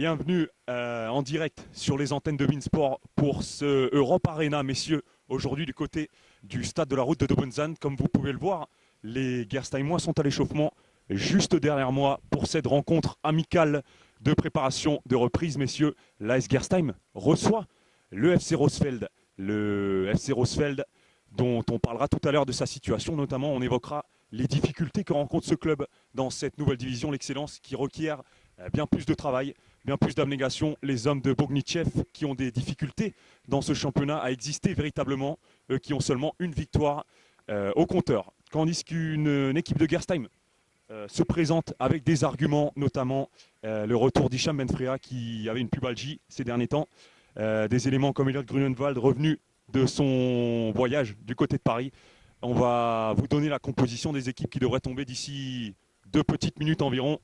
Bienvenue en direct sur les antennes de Beansport pour ce Europe Arena, messieurs. Aujourd'hui du côté du stade de la route de Dobenzan. Comme vous pouvez le voir, les Gersteimois sont à l'échauffement juste derrière moi pour cette rencontre amicale de préparation de reprise, messieurs. L'AS Gerstheim reçoit le FC Rosfeld. Le FC Rosfeld dont on parlera tout à l'heure de sa situation, notamment on évoquera les difficultés que rencontre ce club dans cette nouvelle division, l'excellence, qui requiert bien plus de travail, bien plus d'abnégation. Les hommes de Bognichev qui ont des difficultés dans ce championnat à exister véritablement, qui ont seulement une victoire au compteur. Tandis qu'une équipe de Gerstheim se présente avec des arguments, notamment le retour d'Hicham Benfrea qui avait une pubalgie ces derniers temps, des éléments comme Elliot Grunenwald revenu de son voyage du côté de Paris. On va vous donner la composition des équipes qui devraient tomber d'ici 2 petites minutes environ.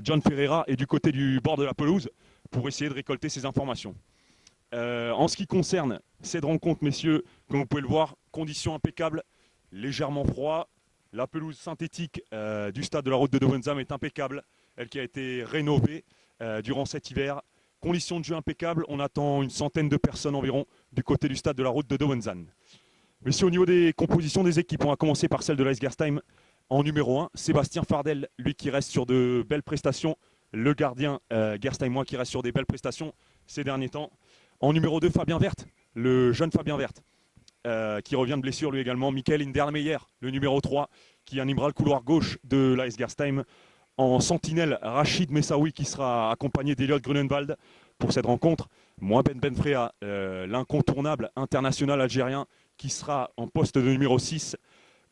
John Ferreira est du côté du bord de la pelouse pour essayer de récolter ces informations. En ce qui concerne cette rencontre, messieurs, comme vous pouvez le voir, conditions impeccables, légèrement froid. La pelouse synthétique du stade de la route de Dobenzam est impeccable, elle qui a été rénovée durant cet hiver. Conditions de jeu impeccables, on attend une centaine de personnes environ du côté du stade de la route de Dobenzan. Messieurs, au niveau des compositions des équipes, on va commencer par celle de l'AS Gerstheim. En numéro 1, Sébastien Fardel, lui qui reste sur de belles prestations. Le gardien Gerstheimois qui reste sur des belles prestations ces derniers temps. En numéro 2, Fabien Vert, le jeune Fabien Vert, qui revient de blessure lui également. Michael Indermeyer, le numéro 3, qui animera le couloir gauche de l'AS Gerstheim. En sentinelle, Rachid Messaoui qui sera accompagné d'Eliot Grunenwald pour cette rencontre. Mohamed Benfrea, l'incontournable international algérien, qui sera en poste de numéro 6,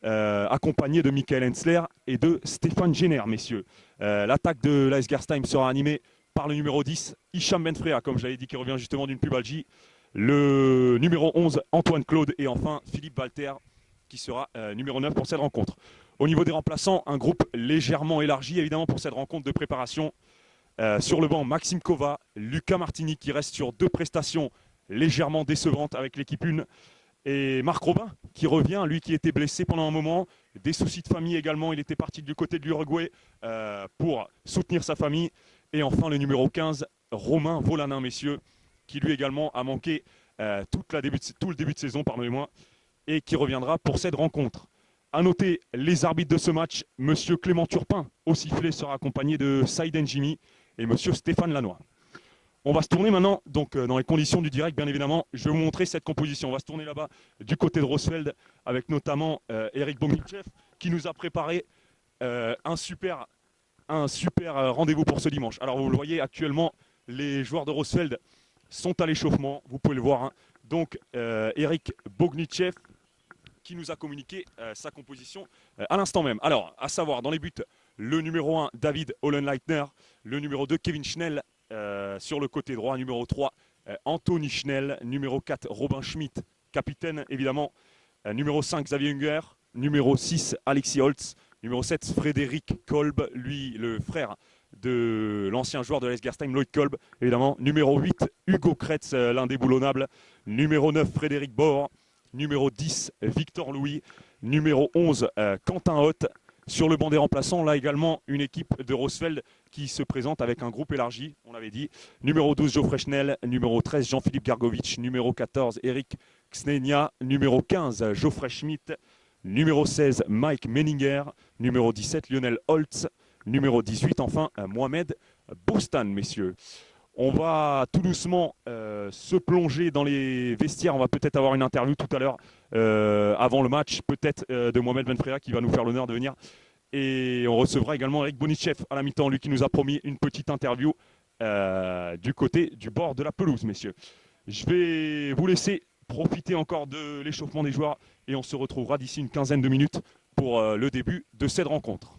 accompagné de Michael Hensler et de Stéphane Jenner, messieurs. L'attaque de l'AS Gerstheim sera animée par le numéro 10, Hicham Benfrea, comme je l'avais dit, qui revient justement d'une pubalgie. Le numéro 11, Antoine Claude. Et enfin, Philippe Walter, qui sera numéro 9 pour cette rencontre. Au niveau des remplaçants, un groupe légèrement élargi, évidemment, pour cette rencontre de préparation. Sur le banc, Maxime Kova, Lucas Martini, qui reste sur 2 prestations légèrement décevantes avec l'équipe 1. Et Marc Robin, qui revient, lui qui était blessé pendant un moment, des soucis de famille également, il était parti du côté de l'Uruguay pour soutenir sa famille. Et enfin le numéro 15, Romain Volanin, messieurs, qui lui également a manqué tout le début de saison, pardonnez-moi, et qui reviendra pour cette rencontre. A noter les arbitres de ce match, monsieur Clément Turpin, au sifflet, sera accompagné de Saïd Njimi et monsieur Stéphane Lannoy. On va se tourner maintenant, donc dans les conditions du direct, bien évidemment, je vais vous montrer cette composition. On va se tourner là-bas du côté de Rosfeld avec notamment Eric Bognichev qui nous a préparé un super rendez-vous pour ce dimanche. Alors vous le voyez actuellement, les joueurs de Rosfeld sont à l'échauffement, vous pouvez le voir. Hein. Donc Eric Bognichev qui nous a communiqué sa composition à l'instant même. Alors, à savoir, dans les buts, le numéro 1, David Hollenleitner, le numéro 2, Kevin Schnell, sur le côté droit, numéro 3, Anthony Schnell, numéro 4, Robin Schmidt, capitaine évidemment, numéro 5, Xavier Unger, numéro 6, Alexis Holtz, numéro 7, Frédéric Kolb, lui le frère de l'ancien joueur de l'AS Gerstheim, Lloyd Kolb, évidemment, numéro 8, Hugo Kretz, l'indéboulonnable, numéro 9, Frédéric Bohr, numéro 10, Victor Louis, numéro 11, Quentin Hoth. Sur le banc des remplaçants, là également une équipe de Rosfeld qui se présente avec un groupe élargi, on l'avait dit. Numéro 12, Geoffrey Schnell, numéro 13, Jean-Philippe Gargovitch, numéro 14, Eric Xnenia, numéro 15, Geoffrey Schmidt, numéro 16, Mike Menninger, numéro 17, Lionel Holtz, numéro 18, enfin, Mohamed Bostan, messieurs. On va tout doucement se plonger dans les vestiaires. On va peut-être avoir une interview tout à l'heure avant le match, peut-être de Mohamed Benfrea qui va nous faire l'honneur de venir. Et on recevra également Eric Bognichev à la mi-temps, lui qui nous a promis une petite interview du côté du bord de la pelouse, messieurs. Je vais vous laisser profiter encore de l'échauffement des joueurs et on se retrouvera d'ici une quinzaine de minutes pour le début de cette rencontre.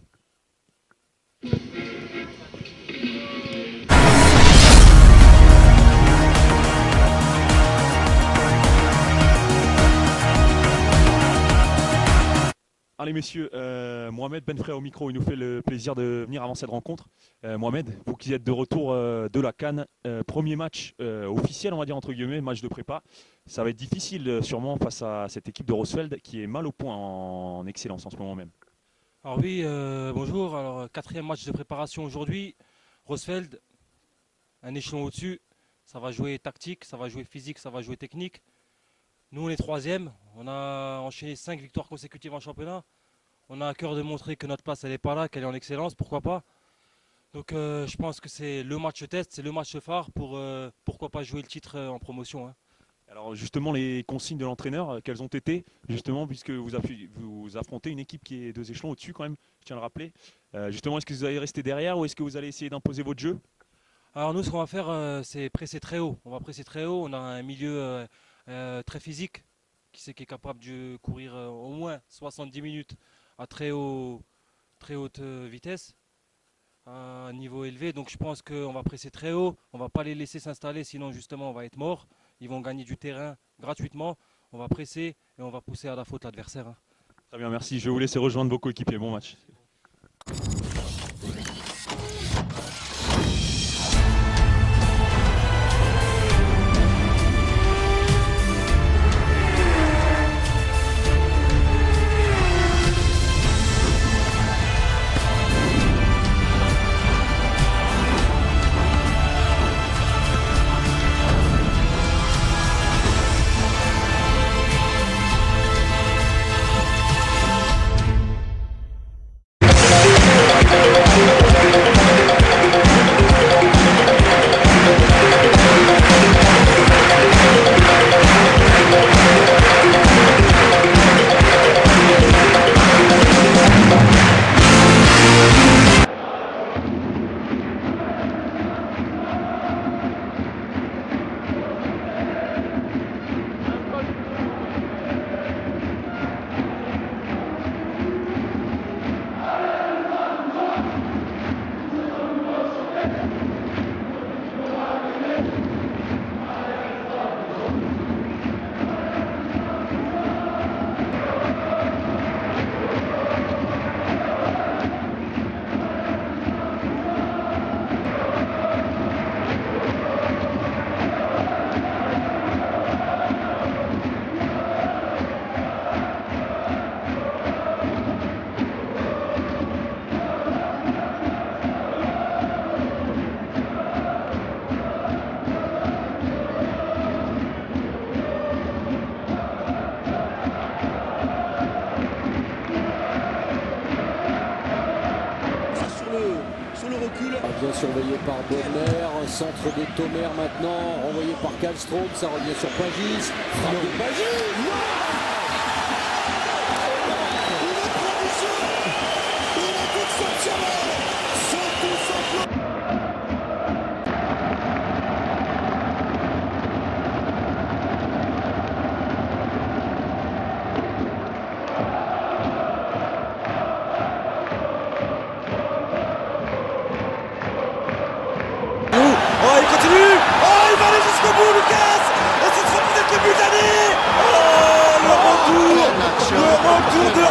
Allez messieurs, Mohamed Benfrea au micro, il nous fait le plaisir de venir avant cette rencontre. Mohamed, vous qui êtes de retour de la CAN, premier match officiel on va dire entre guillemets, match de prépa. Ça va être difficile sûrement face à cette équipe de Rosfeld qui est mal au point en excellence en ce moment même. Alors oui, bonjour. Alors 4e match de préparation aujourd'hui. Rosfeld, un échelon au-dessus. Ça va jouer tactique, ça va jouer physique, ça va jouer technique. Nous, on est troisième. On a enchaîné 5 victoires consécutives en championnat. On a à cœur de montrer que notre place, elle n'est pas là, qu'elle est en excellence, pourquoi pas. Donc je pense que c'est le match test, c'est le match phare pour pourquoi pas jouer le titre en promotion. Hein. Alors justement, les consignes de l'entraîneur, quelles ont été, justement, puisque vous affrontez une équipe qui est 2 échelons au-dessus quand même, je tiens à le rappeler. Justement, est-ce que vous allez rester derrière ou est-ce que vous allez essayer d'imposer votre jeu? Alors nous, ce qu'on va faire, c'est presser très haut. On va presser très haut, on a un milieu très physique qui est capable de courir au moins 70 minutes à très haute vitesse, à un niveau élevé. Donc je pense qu'on va presser très haut, on ne va pas les laisser s'installer, sinon justement on va être mort. Ils vont gagner du terrain gratuitement. On va presser et on va pousser à la faute l'adversaire. Hein. Très bien, merci. Je vais vous laisser rejoindre vos coéquipiers. Bon match. Bien surveillé par Bonner, centre de Tomer maintenant, renvoyé par Kallström, ça revient sur Pagis, frappe de Pagis, Oh, il continue. Oh, il va aller jusqu'au bout, Lucas. Et ce sera peut-être le but d'année. Oh, le retour de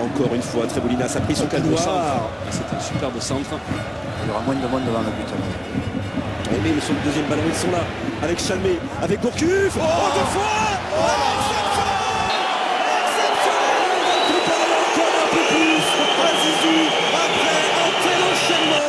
encore une fois, Tréboulinas a pris son couloir. C'est un superbe centre. Il y aura moins de monde devant le but. Mais sur le deuxième ballon, ils sont là. Avec Chalmé, avec Gourcuff. Oh, 2 fois. Exceptionnel. On va préparer encore un peu plus. Azizou, après un tel enchaînement.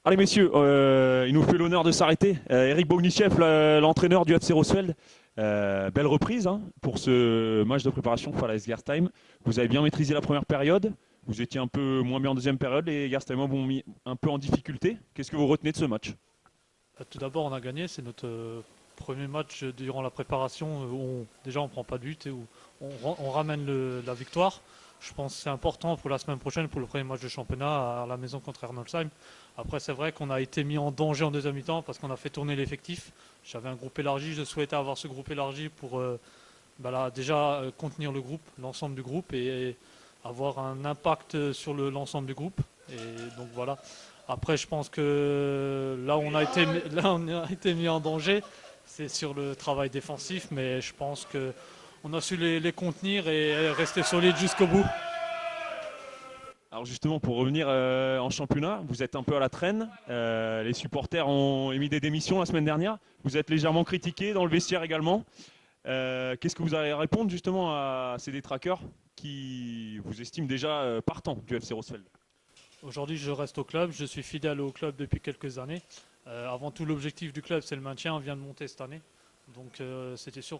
Allez messieurs, il nous fait l'honneur de s'arrêter. Eric Bognichev, l'entraîneur du FC Rosfeld. Belle reprise hein, pour ce match de préparation face à la Gerstheim. Vous avez bien maîtrisé la première période. Vous étiez un peu moins bien en deuxième période. Les Gerstheimer vont mis un peu en difficulté. Qu'est-ce que vous retenez de ce match? Tout d'abord, on a gagné. C'est notre premier match durant la préparation où déjà on ne prend pas de but et où on ramène la victoire. Je pense que c'est important pour la semaine prochaine, pour le premier match de championnat à la maison contre Arnoldsheim. Après, c'est vrai qu'on a été mis en danger en deuxième mi-temps parce qu'on a fait tourner l'effectif. J'avais un groupe élargi, je souhaitais avoir ce groupe élargi pour déjà contenir le groupe, l'ensemble du groupe et avoir un impact sur l'ensemble du groupe. Et donc voilà. Après, je pense que là, on a été mis en danger. C'est sur le travail défensif, mais je pense qu'on a su les contenir et rester solide jusqu'au bout. Alors justement, pour revenir en championnat, vous êtes un peu à la traîne. Les supporters ont émis des démissions la semaine dernière. Vous êtes légèrement critiqués dans le vestiaire également. Qu'est-ce que vous allez répondre justement à ces détraqueurs qui vous estiment déjà partant du FC Rosfeld? Aujourd'hui, je reste au club. Je suis fidèle au club depuis quelques années. Avant tout, l'objectif du club, c'est le maintien. On vient de monter cette année. Donc c'était sûr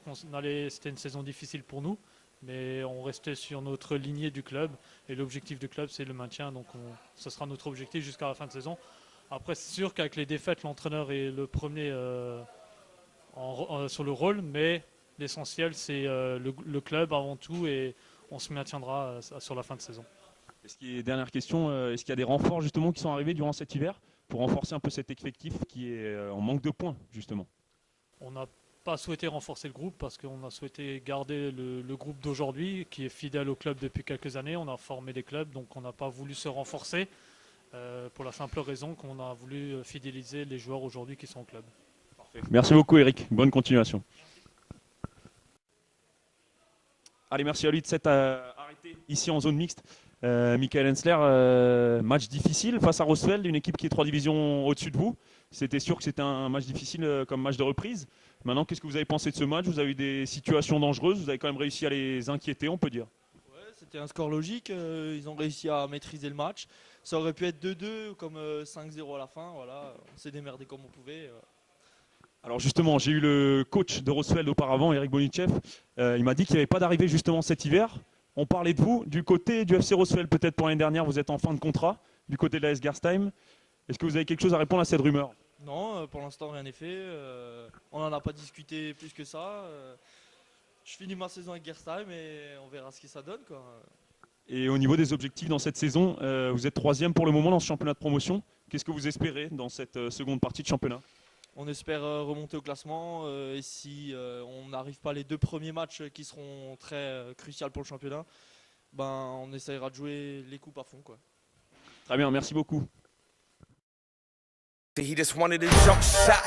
c'était une saison difficile pour nous. Mais on restait sur notre lignée du club. Et l'objectif du club, c'est le maintien. Donc ce sera notre objectif jusqu'à la fin de saison. Après, c'est sûr qu'avec les défaites, l'entraîneur est le premier sur le rôle. Mais l'essentiel, c'est le club avant tout. Et on se maintiendra sur la fin de saison. Dernière question, est-ce qu'il y a des renforts justement qui sont arrivés durant cet hiver pour renforcer un peu cet effectif qui est en manque de points justement? On n'a pas souhaité renforcer le groupe parce qu'on a souhaité garder le groupe d'aujourd'hui qui est fidèle au club depuis quelques années. On a formé des clubs, donc on n'a pas voulu se renforcer pour la simple raison qu'on a voulu fidéliser les joueurs aujourd'hui qui sont au club. Parfait. Merci beaucoup Eric, bonne continuation. Allez, merci à lui de s'être arrêté ici en zone mixte. Michael Hensler, match difficile face à Rosfeld, une équipe qui est 3 divisions au-dessus de vous. C'était sûr que c'était un match difficile comme match de reprise. Maintenant, qu'est-ce que vous avez pensé de ce match? Vous avez eu des situations dangereuses, vous avez quand même réussi à les inquiéter, on peut dire. Ouais, c'était un score logique, ils ont réussi à maîtriser le match. Ça aurait pu être 2-2 comme 5-0 à la fin, voilà. On s'est démerdé comme on pouvait. Alors justement, j'ai eu le coach de Rosfeld auparavant, Eric Bognichev. Il m'a dit qu'il n'y avait pas d'arrivée justement cet hiver. On parlait de vous, du côté du FC Rosfeld, peut-être pour l'année dernière, vous êtes en fin de contrat, du côté de la AS Gerstheim. Est-ce que vous avez quelque chose à répondre à cette rumeur? Non, pour l'instant rien n'est fait. On n'en a pas discuté plus que ça. Je finis ma saison avec Gerstheim et on verra ce que ça donne, quoi. Et au niveau des objectifs dans cette saison, vous êtes 3e pour le moment dans ce championnat de promotion. Qu'est-ce que vous espérez dans cette seconde partie de championnat? On espère remonter au classement et si on n'arrive pas les 2 premiers matchs qui seront très cruciaux pour le championnat, on essaiera de jouer les coupes à fond, quoi. Très bien, merci beaucoup. He just wanted a jump shot,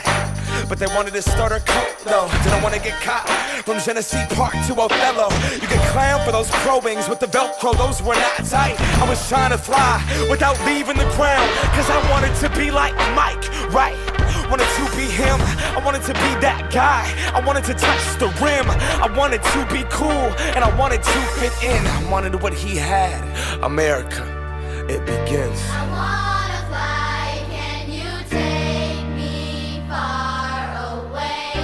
but they wanted to start a cult though. Didn't want to get caught from Genesee Park to Othello. You can clown for those probings with the Velcro, those were not tight. I was trying to fly without leaving the ground, cause I wanted to be like Mike, right? Wanted to be him, I wanted to be that guy. I wanted to touch the rim, I wanted to be cool, and I wanted to fit in. I wanted what he had, America, it begins.